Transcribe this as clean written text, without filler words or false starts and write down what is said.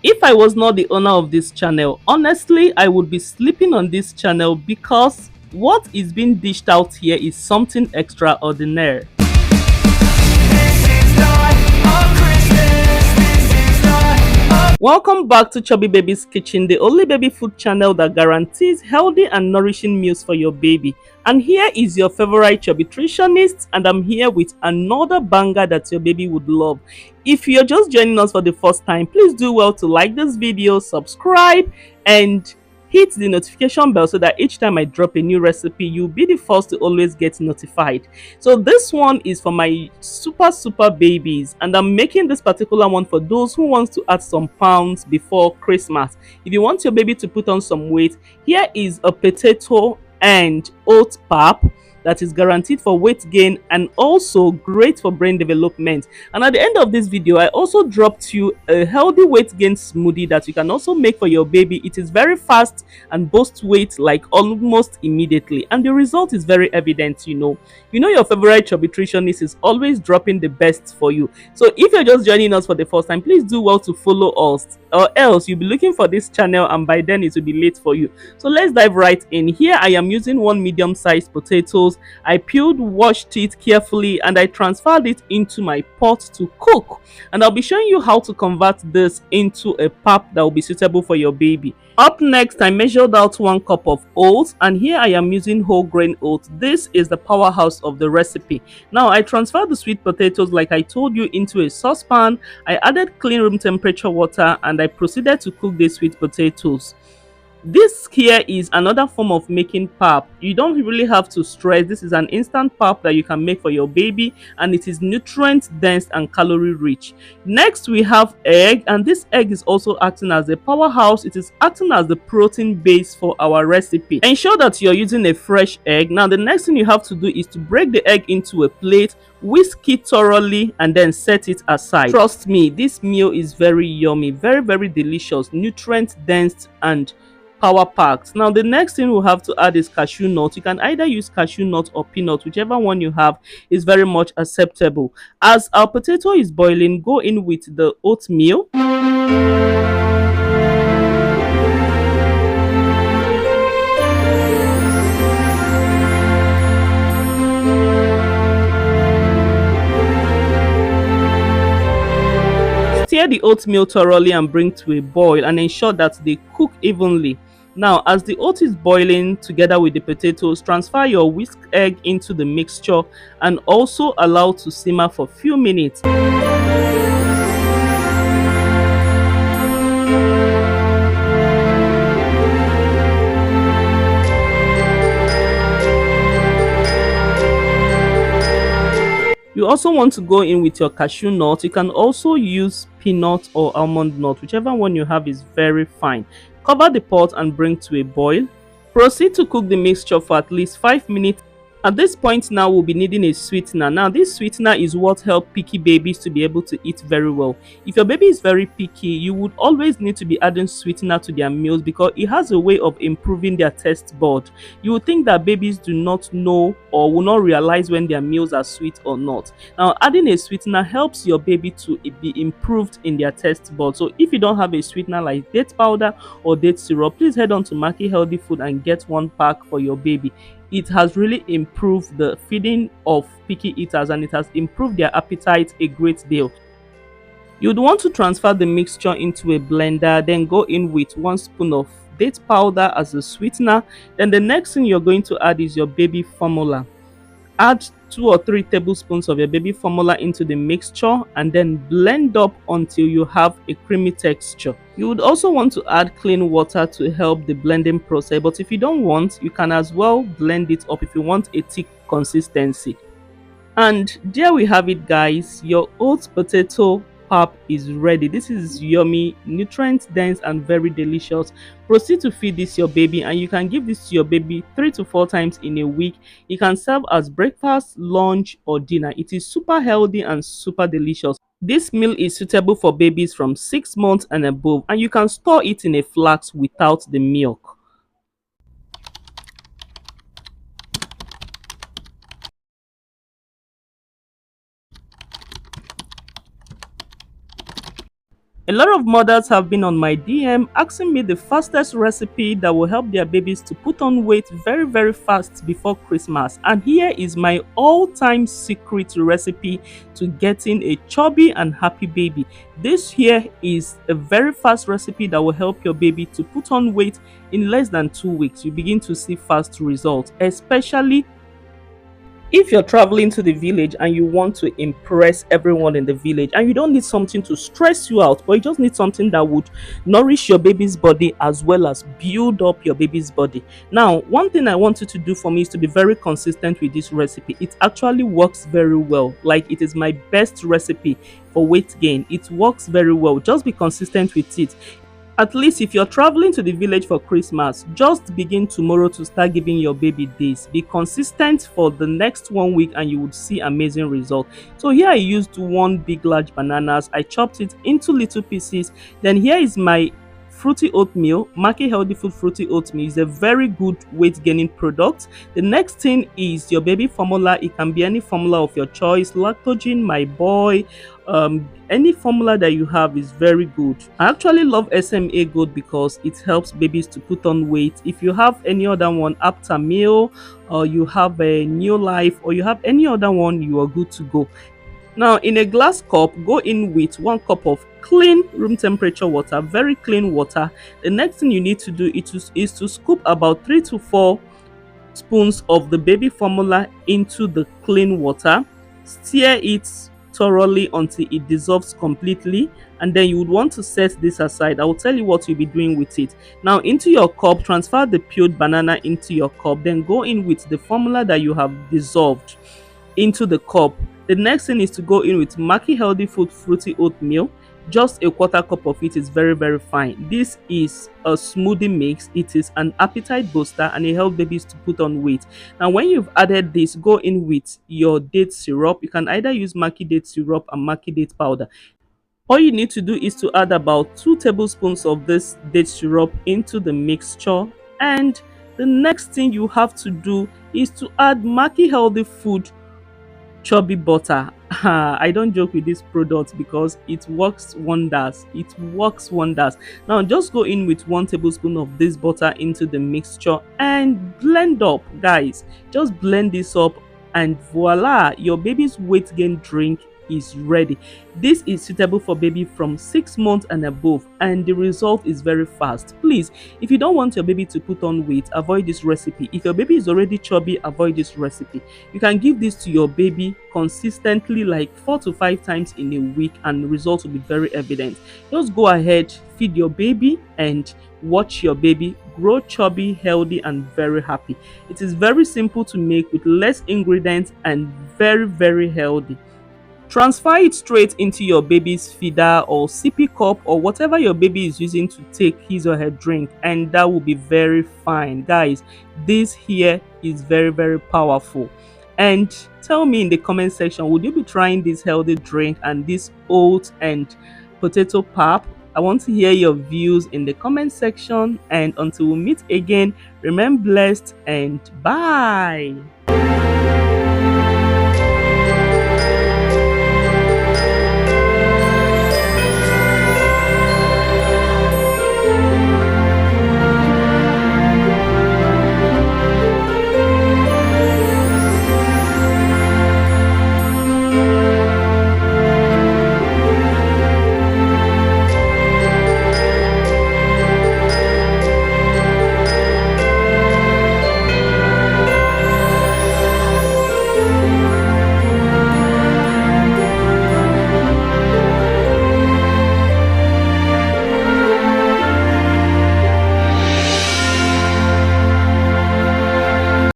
If I was not the owner of this channel, honestly, I would be sleeping on this channel because what is being dished out here is something extraordinary. Welcome back to Chubby Baby's Kitchen, the only baby food channel that guarantees healthy and nourishing meals for your baby. And here is your favorite chubby nutritionist, and I'm here with another banger that your baby would love. If you're just joining us for the first time, please do well to like this video, subscribe, and hit the notification bell so that each time I drop a new recipe, you'll be the first to always get notified. So this one is for my super babies, and I'm making this particular one for those who wants to add some pounds before Christmas. If you want your baby to put on some weight, here is a potato and oat pap that is guaranteed for weight gain and also great for brain development. And at the end of this video, I also dropped you a healthy weight gain smoothie that you can also make for your baby. It is very fast and boosts weight like almost immediately, and the result is very evident. Your favorite chubby nutritionist is always dropping the best for you. So if you're just joining us for the first time, please do well to follow us, or else you'll be looking for this channel and by then it will be late for you. So let's dive right in. Here I am using one medium-sized potatoes. I peeled, washed it carefully, and I transferred it into my pot to cook. And I'll be showing you how to convert this into a pap that will be suitable for your baby. Up next, I measured out 1 cup of oats, and here I am using whole grain oats. This is the powerhouse of the recipe. Now I transferred the sweet potatoes like I told you into a saucepan. I added clean room temperature water and I proceeded to cook the sweet potatoes. This here is another form of making pap. You don't really have to stress. This is an instant pap that you can make for your baby, and it is nutrient dense and calorie rich. Next we have egg, and this egg is also acting as a powerhouse. It is acting as the protein base for our recipe. Ensure that you're using a fresh egg. Now the next thing you have to do is to break the egg into a plate, whisk it thoroughly, and then set it aside. Trust me, this meal is very yummy, very delicious, nutrient dense and power packed. Now the next thing we'll have to add is cashew nut. You can either use cashew nut or peanut, whichever one you have is very much acceptable. As our potato is boiling, go in with the oatmeal. Stir the oatmeal thoroughly and bring to a boil, and ensure that they cook evenly. Now as the oat is boiling together with the potatoes, transfer your whisked egg into the mixture and also allow to simmer for a few minutes. You also want to go in with your cashew nut. You can also use peanut or almond nut, whichever one you have is very fine. Cover the pot and bring to a boil. Proceed to cook the mixture for at least 5 minutes. At this point now we'll be needing a sweetener. Now this sweetener is what helps picky babies to be able to eat very well. If your baby is very picky, you would always need to be adding sweetener to their meals because it has a way of improving their taste bud. You would think that babies do not know or will not realize when their meals are sweet or not. Now adding a sweetener helps your baby to be improved in their taste bud. So if you don't have a sweetener like date powder or date syrup, please head on to Maki Healthy Food and get 1 pack for your baby. It has really improved the feeding of picky eaters and it has improved their appetite a great deal. You'd want to transfer the mixture into a blender, then go in with 1 spoon of date powder as a sweetener. Then the next thing you're going to add is your baby formula. Add 2 or 3 tablespoons of your baby formula into the mixture and then blend up until you have a creamy texture. You would also want to add clean water to help the blending process, but if you don't want, you can as well blend it up if you want a thick consistency. And there we have it, guys. Your oat potato pap is ready. This is yummy, nutrient dense and very delicious. Proceed to feed this your baby, and you can give this to your baby 3 to 4 times in a week. It can serve as breakfast, lunch or dinner. It is super healthy and super delicious. This meal is suitable for babies from 6 months and above, and you can store it in a flask without the milk. A lot of mothers have been on my DM asking me the fastest recipe that will help their babies to put on weight very, very fast before Christmas. And here is my all-time secret recipe to getting a chubby and happy baby. This here is a very fast recipe that will help your baby to put on weight in less than 2 weeks. You begin to see fast results, especially if you're traveling to the village and you want to impress everyone in the village, and you don't need something to stress you out, but you just need something that would nourish your baby's body as well as build up your baby's body. Now, one thing I want you to do for me is to be very consistent with this recipe. It actually works very well. Like, it is my best recipe for weight gain. It works very well. Just be consistent with it. At least if you're traveling to the village for Christmas, just begin tomorrow to start giving your baby this. Be consistent for the next 1 week and you would see amazing results. So here I used one big large bananas. I chopped it into little pieces. Then here is my fruity oatmeal. Maki Healthy Food Fruity Oatmeal is a very good weight gaining product. The next thing is your baby formula. It can be any formula of your choice. Lactogen, my boy, any formula that you have is very good. I actually love SMA Gold because it helps babies to put on weight. If you have any other one, Aptamil, or you have a New Life, or you have any other one, you are good to go. Now, in a glass cup, go in with 1 cup of clean room temperature water, very clean water. The next thing you need to do is to scoop about 3 to 4 spoons of the baby formula into the clean water. Stir it thoroughly until it dissolves completely, and then you would want to set this aside. I will tell you what you'll be doing with it. Now, into your cup, transfer the peeled banana into your cup, then go in with the formula that you have dissolved into the cup. The next thing is to go in with Maki Healthy Food Fruity Oatmeal. Just a 1/4 cup of it is very, very fine. This is a smoothie mix. It is an appetite booster and it helps babies to put on weight. Now, when you've added this, go in with your date syrup. You can either use Maki date syrup and Maki date powder. All you need to do is to add about 2 tablespoons of this date syrup into the mixture. And the next thing you have to do is to add Maki Healthy Food Chubby butter. I don't joke with this product because it works wonders. It works wonders. Now just go in with 1 tablespoon of this butter into the mixture and blend up, guys. Just blend this up and voila, your baby's weight gain drink is ready. This is suitable for baby from 6 months and above, and the result is very fast. Please, if you don't want your baby to put on weight, avoid this recipe. If your baby is already chubby, avoid this recipe. You can give this to your baby consistently, like 4 to 5 times in a week, and the results will be very evident. Just go ahead, feed your baby and watch your baby grow chubby, healthy and very happy. It is very simple to make with less ingredients and very, very healthy. Transfer it straight into your baby's feeder or sippy cup or whatever your baby is using to take his or her drink, and that will be very fine. Guys, this here is very, very powerful. And tell me in the comment section, would you be trying this healthy drink and this oat and potato pap? I want to hear your views in the comment section, and until we meet again, remain blessed and bye.